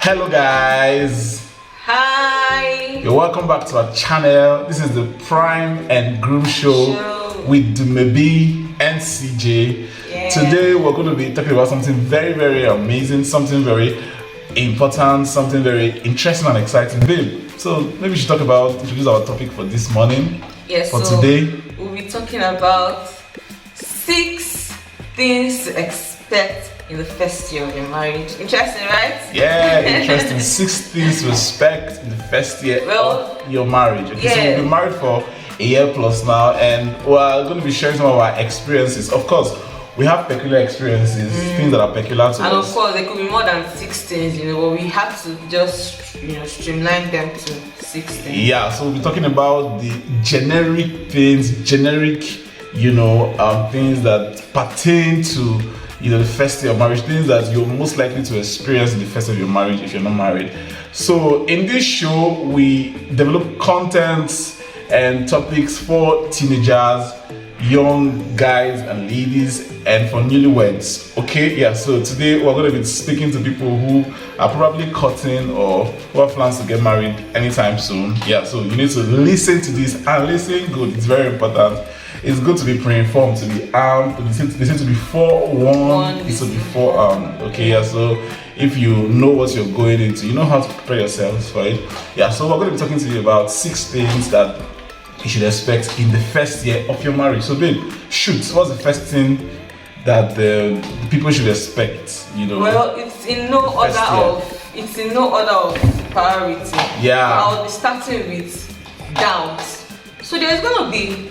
Hello guys. Hi. You're welcome back to our channel. This is the Prime and Groom show with Dumebi and Cjay. Yeah. Today we're going to be talking about something very amazing, something very important, something very interesting and exciting. Babe, so maybe we should introduce our topic for this morning. Yes. For so today, we'll be talking about 6 things to expect in the first year of your marriage. Interesting, right? yeah, interesting. 6 things to expect in the first year of your marriage. Okay, yeah. So we've been married for a year plus now, and we're going to be sharing some of our experiences. Of course, we have peculiar experiences, things that are peculiar to us. And of course, there could be more than 6 things, but we have to just, streamline them to 6 things. Yeah, so we'll be talking about the generic things, things that pertain to the first year of marriage, things that you're most likely to experience in the first year of your marriage if you're not married. So in this show, we develop content and topics for teenagers, young guys and ladies, and for newlyweds. Okay, yeah, so today we're going to be speaking to people who are probably courting or who have plans to get married anytime soon. Yeah, so you need to listen to this and listen good. It's very important. It's good to be pre-informed, to be armed, to listen to be forewarned, to be forearmed. Okay, yeah, so if you know what you're going into, you know how to prepare yourselves for it. Yeah, so we're going to be talking to you about 6 things that you should expect in the first year of your marriage. So babe, shoot, what's the first thing that the people should expect? Well, it's in no order of priority. Yeah. I'll be starting with doubt. So there's gonna be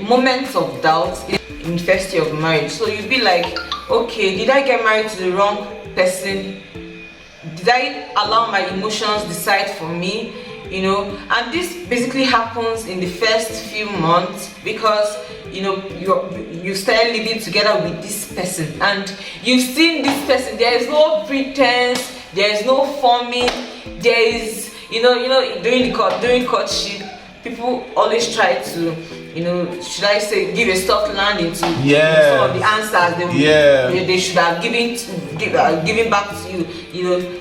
moments of doubt in the first year of marriage. So you'll be like, okay, did I get married to the wrong person? Did I allow my emotions decide for me? And this basically happens in the first few months because you start living together with this person and you've seen this person. There is no pretense, there is no forming, there is during courtship, people always try to should I say give a soft landing to some of the answers they should have given back to you.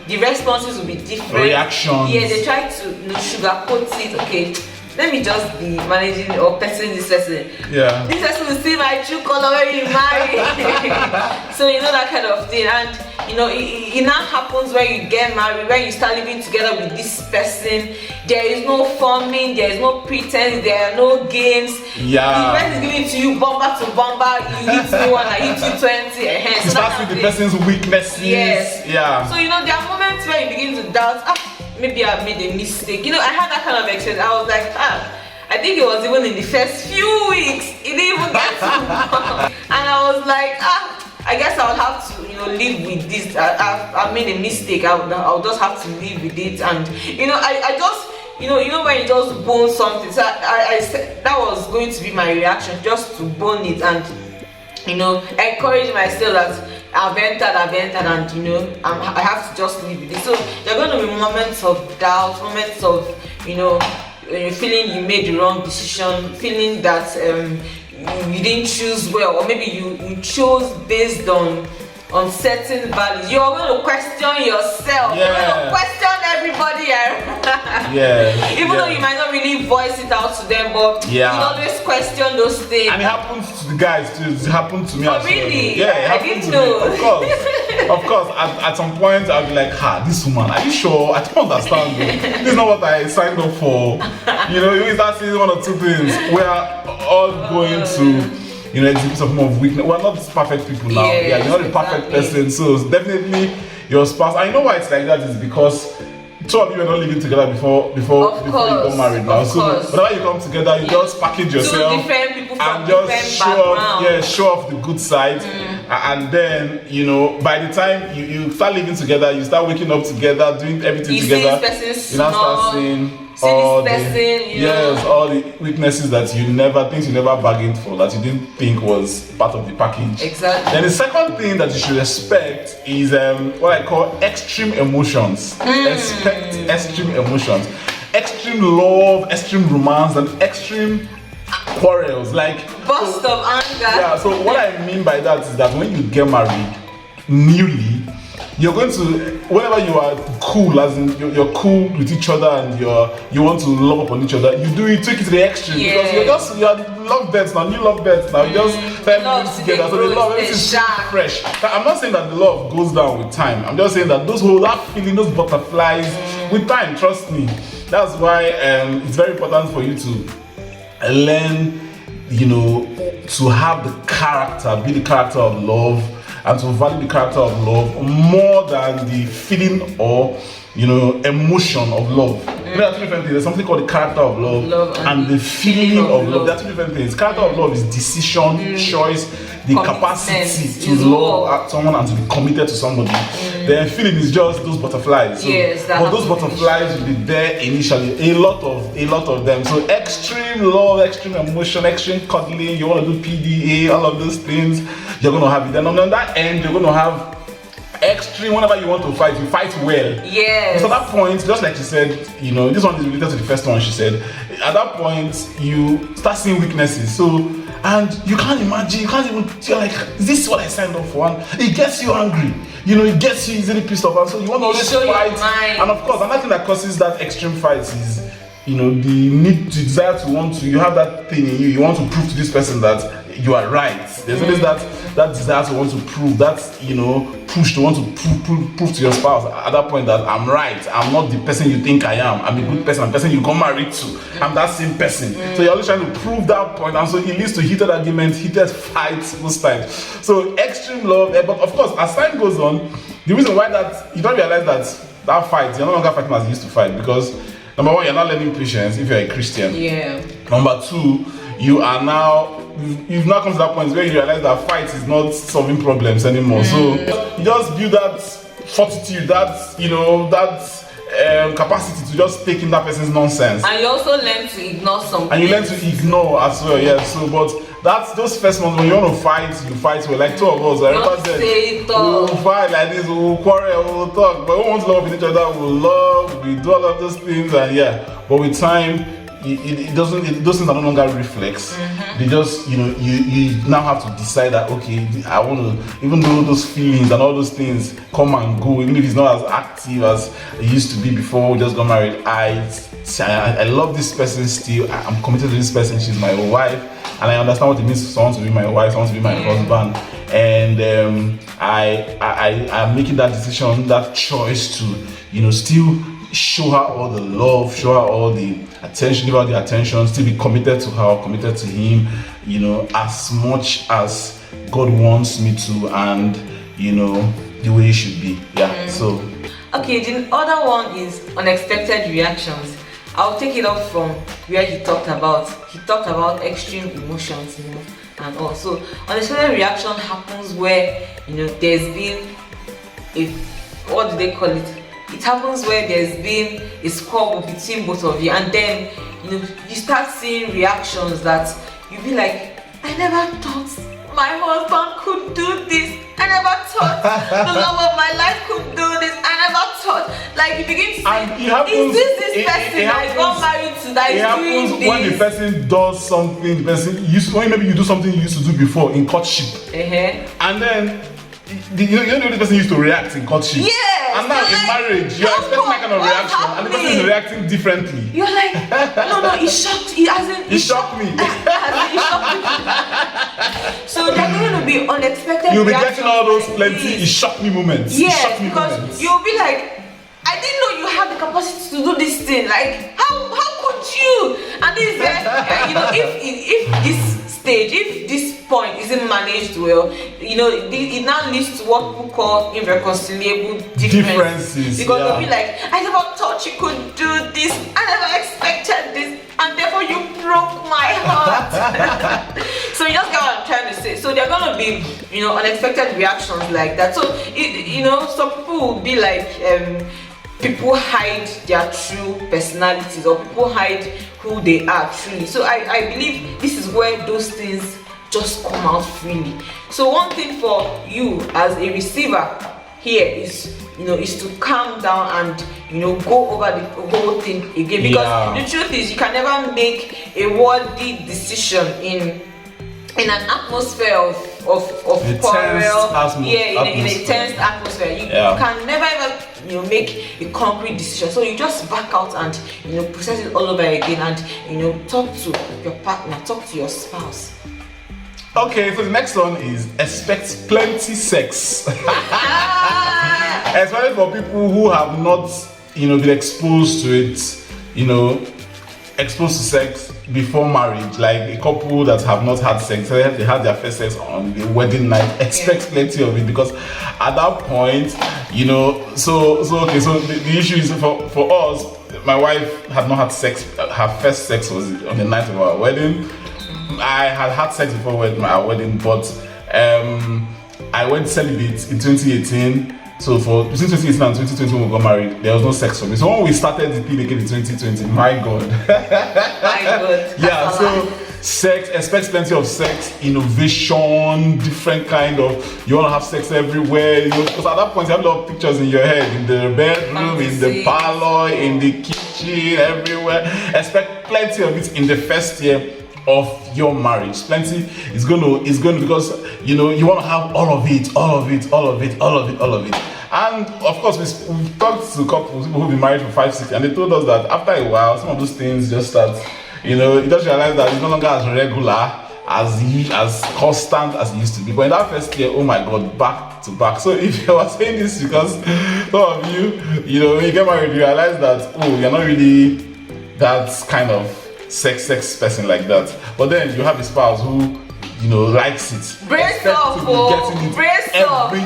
The responses will be different. Reactions. Yeah, they try to sugarcoat it. Okay, let me just be managing or pestering this person. Yeah. This person will see my true color when you marry. So that kind of thing. And it now happens when you get married, when you start living together with this person. There is no forming, there is no pretense, there are no games. Yeah. The person is giving to you bumper to bumper. You hit me one, I hit you 20. You start with the person's weaknesses. Yes. Yeah. So there are moments where you begin to doubt. Maybe I made a mistake. I had that kind of experience. I was like, I think it was even in the first few weeks. It didn't even get to me. And I was like, I guess I'll have to, live with this. I made a mistake. I'll just have to live with it. And I just, when you just bone something. So I said that was going to be my reaction, just to bone it and encourage myself that I've entered, and I have to just live with it. So there are going to be moments of doubt, moments of feeling you made the wrong decision, feeling that you didn't choose well, or maybe you chose based on certain values. You're going to question yourself. Yeah. You're going to question everybody. Even though you might not really voice it out to them, but you always question those things. And it happens to the guys too. It happened to me as well. Really? Yeah, it I happened didn't to know. me. Of course. At some point I'll be like, this woman, are you sure? I don't understand. This is not what I signed up for. You start saying 1 or 2 things. We are all going to exhibit some form of weakness. We're not perfect people now. Yes, You're not a perfect person. So it's definitely your spouse. I know why it's like that is because 2 of you are not living together before you got married now. So whenever you come together, you just package yourself 2 different people from and just show off the good side. And then by the time you start living together, you start waking up together, doing everything together. You now start seeing all the weaknesses that things you never bargained for, that you didn't think was part of the package. Exactly. Then the second thing that you should expect is what I call extreme emotions. Expect extreme emotions, extreme love, extreme romance, and extreme quarrels, like burst of anger. Yeah, so what I mean by that is that when you get married newly, you're going to, whenever you are cool, as in you're cool with each other and you want to love upon each other, you take it to the extreme because you're lovebirds now, new lovebirds now. You just live together, so the love everything's fresh. I'm not saying that the love goes down with time. I'm just saying that that feeling, those butterflies, with time, trust me. That's why it's very important for you to learn, to have the character, be the character of love, and to value the character of love more than the feeling or emotion of love. There are two different things. There's something called the character of love and the feeling of love. There are two different things. Character of love is decision, choice, the capacity to love someone and to be committed to somebody. Then feeling is just those butterflies. So, but those butterflies will be there initially. A lot of them. So extreme love, extreme emotion, extreme cuddling. You want to do PDA, all of those things. You're going to have it. Then on that end, you're going to have extreme. Whenever you want to fight, you fight well. Yes. So at that point, just like she said, this one is related to the first one she said. At that point, you start seeing weaknesses. So, and you can't imagine, you're like, is this what I signed up for? And it gets you angry. It gets you easily pissed off. And so you want to always fight. And of course, another thing that causes that extreme fights is, the desire to you have that thing in you. You want to prove to this person that you are right. There's always that desire to want to prove, that push to want to prove to your spouse at that point that I'm right. I'm not the person you think I am. I'm a good person. I'm the person you got married to. I'm that same person. So you're always trying to prove that point, and so it leads to heated arguments, heated fights most times. So extreme love, but of course, as time goes on, the reason why that you don't realize that fight, you're no longer fighting as you used to fight, because number one, you're not learning patience if you're a Christian. Number two, you've now come to that point where you realize that fight is not solving problems anymore. So you just build that fortitude, that capacity to just take in that person's nonsense. And you also learn to ignore something. And you learn to ignore as well, So, but those first months when you want to fight, you fight well. Like two of us, I remember that we'll fight like this, we'll quarrel, we'll talk. But we want to love with each other, we'll love, we do all of those things, and but with time, those things are no longer reflex. They just, you now have to decide that, okay, I want to, even though those feelings and all those things come and go, even if it's not as active as it used to be before we just got married, I love this person still. I'm committed to this person. She's my wife, and I understand what it means for someone to be my wife, someone to be my husband, and I'm making that decision, that choice to, still show her all the love, show her all the attention, give her the attention, still be committed to her, committed to him, as much as God wants me to, and the way it should be. So okay, the other one is unexpected reactions. I'll take it up from where he talked about extreme emotions, and also unexpected reaction happens where there's been what do they call it? It happens where there's been a squabble between both of you, and then you start seeing reactions that you be like, I never thought my husband could do this. I never thought the love of my life could do this. I never thought. Like you begin to say, is this person I got married to that is doing this? When the person does something, when maybe you do something you used to do before in courtship, and then the person used to react in courtship. Yes. And now in marriage, you're expecting that kind of reaction, and the person is reacting differently. You're like, no, it shocked. It shocked me. It shocked me. So they're going to be unexpected. You'll be getting all those plenty. It shocked me moments. Yes, because you'll be like, I didn't know you have the capacity to do this thing. Like, how could you? And this, if this point isn't managed well, it now leads to what people call irreconcilable differences. Because they'll be like, I never thought you could do this. I never expected this, and therefore you broke my heart. So you just get what I'm trying to say. So there are gonna be, unexpected reactions like that. So some people will be like, people hide their true personalities, or people hide who they are truly. So I believe this is where those things just come out freely. So one thing for you as a receiver here is to calm down and go over the whole thing again, because the truth is you can never make a worthy decision in an atmosphere of a quarrel, tense in a tense atmosphere. You can never ever make a concrete decision. So you just back out and process it all over again, and talk to your partner, talk to your spouse. Okay, so the next one is expect plenty sex. Especially for people who have not been exposed to it, exposed to sex before marriage, like a couple that have not had sex, they had their first sex on the wedding night, expect plenty of it, because at that point, so the issue is for us, my wife had not had sex, her first sex was on the night of our wedding. I had sex before our wedding, but I went celibate in 2018. So for between 2018 and 2020 when we got married, there was no sex for me. So when we started the thing again in 2020, my God. Yeah, so sex, expect plenty of sex, innovation, different kind of, you want to have sex everywhere, because at that point you have a lot of pictures in your head, in the bedroom, in the parlor, in the kitchen, everywhere. Expect plenty of it in the first year of your marriage. Plenty is going to because you want to have all of it. And of course we've talked to couples, people who've been married for 5, 6, and they told us that after a while some of those things just start, you just realize that it's no longer as regular, as constant as it used to be. But in that first year, oh my God, back to back. So if I was saying this because some of you, when you get married, you realize that you're not really that kind of sex person like that, but then you have a spouse who likes it, brace up, every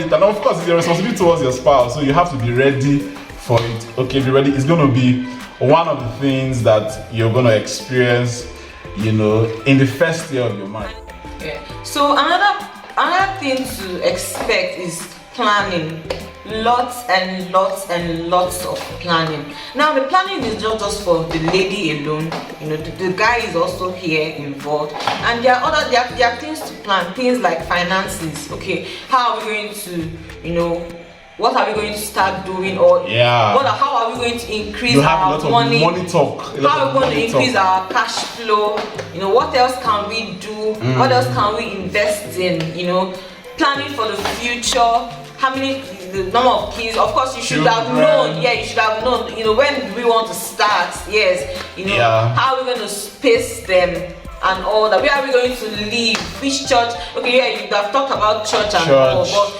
time. Of course it's your responsibility towards your spouse, so you have to be ready for it. Okay, be ready. It's going to be one of the things that you're going to experience in the first year of your marriage. So another thing to expect is planning. Lots and lots of planning. Now the planning is not just for the lady alone, the guy is also here involved, and there are things to plan, things like finances. Okay, how are we going to what are we going to start doing, or how are we going to increase our money talk? How are we going to increase our cash flow? What else can we do? What else can we invest in? Planning for the future. How many, the number of kids? Of course, you should have known. Yeah, you should have known. When do we want to start? Yes. How are we going to space them and all that? Where are we going to live? Which church? Okay, yeah, you have talked about church and all, but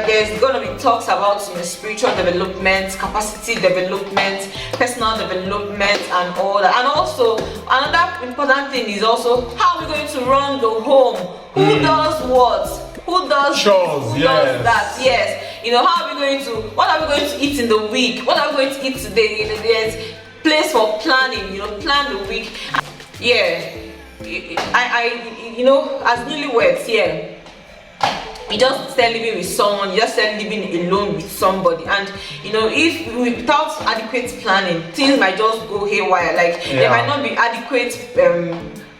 there's going to be talks about spiritual development, capacity development, personal development, and all that. And also, another important thing is also how are we going to run the home? Who does what? Who does chores? Who does that? Yes. How are we going to? What are we going to eat in the week? What are we going to eat today? There's place for planning. Plan the week. Yeah. As newlyweds, you just start living with someone. You just start living alone with somebody, and if without adequate planning, things might just go haywire. Like there might not be adequate.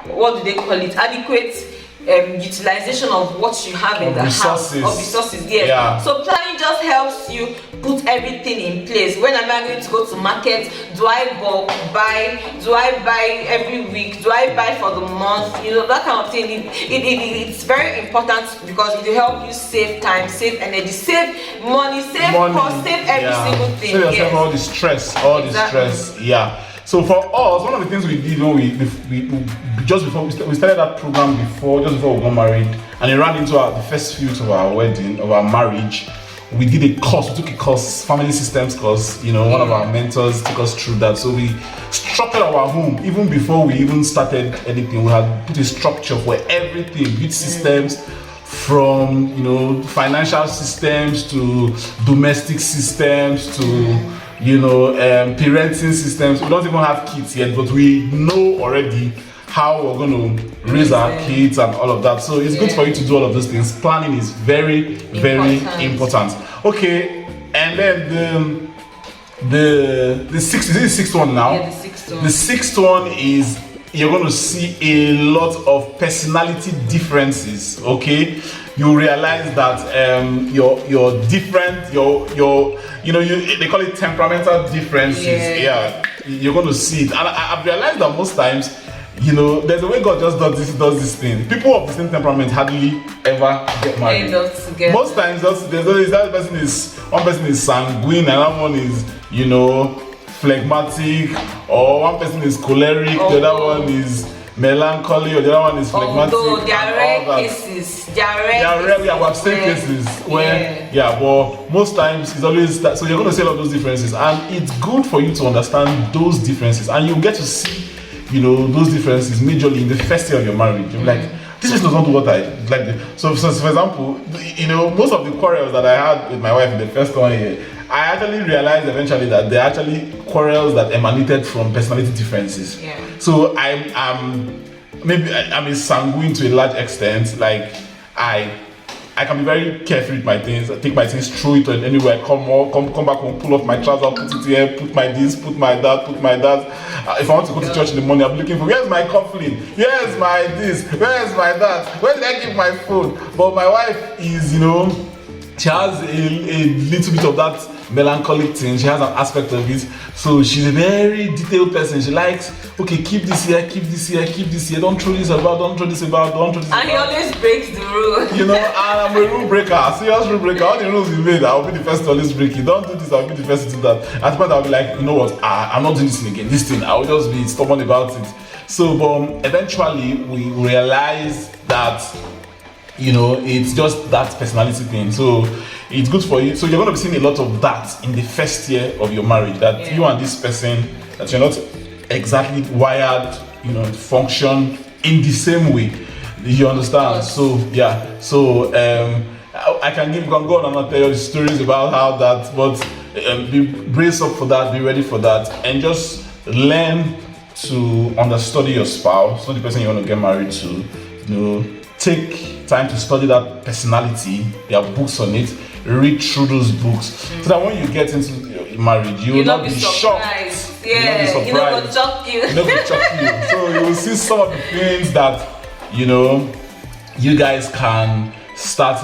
What do they call it? Adequate. Utilization of what you have in the house, of resources. Yes. So planning just helps you put everything in place. When am I going to go to market? Do I bulk buy? Do I buy every week? Do I buy for the month? That kind of thing. It's very important because it will help you save time, save energy, save money, save cost, save every single thing. Save yourself all the stress. Yeah. So for us, one of the things we did when we just before we started that program just before we got married, and it ran into the first few weeks of our wedding, of our marriage. We did a course. We took a course, family systems course. One of our mentors took us through that. So we structured our home even before we even started anything. We had put a structure for everything, which systems. From financial systems to domestic systems to parenting systems. We don't even have kids yet, but we know already how we're going to raise our kids and all of that. So it's good for you to do all of those things. Planning is very important. Okay, and then the sixth one now. Yeah, the sixth one. The sixth one is you're going to see a lot of personality differences. Okay, you realize that you're different. They call it temperamental differences. Yeah, you're going to see it, and I've realized that most times you know, there's a way God just does this thing. People of the same temperament hardly ever get married. Most times, there's always one person is sanguine, another one is, you know, phlegmatic, or one person is choleric, the other one is melancholy, or the other one is phlegmatic. Although there are rare cases, we have seen cases where, but most times it's always that. So you're going to see a lot of those differences, and it's good for you to understand those differences, and you get to see, you know, those differences majorly in the first year of your marriage. You're like, this person does not do what I like. So for example, you know, most of the quarrels that I had with my wife in the first 1 year, I actually realized eventually that they're actually quarrels that emanated from personality differences. Yeah. So I'm a sanguine to a large extent. Like I can be very careful with my things. I take my things, throw it anywhere, come back home, pull off my trouser, put it here, put my this, put my that. If I want to go to church in the morning, I'm looking for, where's my coffin? Where's my this? Where's my that? Where did I keep my phone? But my wife is, you know, she has a little bit of that melancholic thing. She has an aspect of it. So she's a very detailed person. She likes, okay, keep this here, keep this here, keep this here. Don't throw this about, don't throw this about, don't throw this about. And he always breaks the rule. You know, and I'm a rule breaker, serious rule breaker. All the rules you made, I'll be the first to always break it. Don't do this, I'll be the first to do that. At the point, I'll be like, you know what, I'm not doing this thing again. This thing, I'll just be stubborn about it. So, eventually, we realize that, you know, it's just that personality thing. So it's good for you. So you're going to be seeing a lot of that in the first year of your marriage, that you and this person, that you're not exactly wired, you know, function in the same way. You understand? So yeah. So I can go on and I'll tell you stories about how that, but brace up for that, be ready for that, and just learn to understudy your spouse, not the person you want to get married to. You know, take time to study that personality. There are books on it. Read through those books so that when you get into marriage, you will not be shocked. Yeah, you know, will shock you. So you will see some of the things that, you know, you guys can start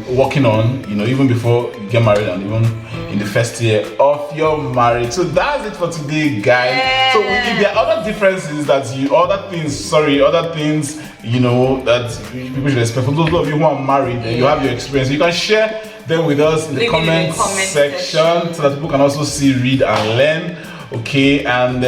working on, you know, even before you get married and even in the first year of your marriage. So that's it for today, guys. Yeah. So if there are other differences that other things, you know, that people should expect, for those of you who are married and you have your experience, you can share them with us in the comment section so that people can also see, read and learn. Okay, and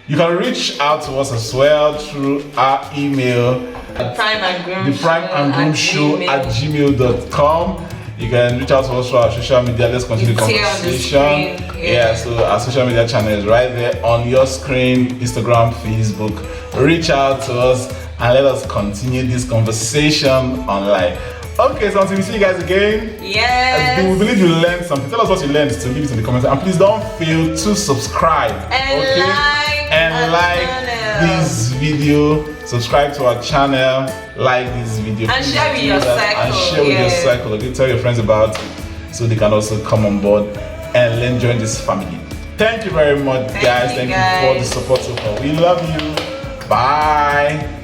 you can reach out to us as well through our email, the Prime and Groom Show at gmail.com. You can reach out to us through our social media. Let's continue the conversation. Yeah, so our social media channel is right there on your screen: Instagram, Facebook. Reach out to us and let us continue this conversation online. Okay, so until we see you guys again. Yes. We believe you learned something. Tell us what you learned, to leave it in the comments. And please don't fail to subscribe. And like this video. Subscribe to our channel. Like this video. And share with your circle. And share with your circle. Okay, tell your friends about it so they can also come on board and join this family. Thank you very much, guys. Thank you for the support so far. We love you. Bye.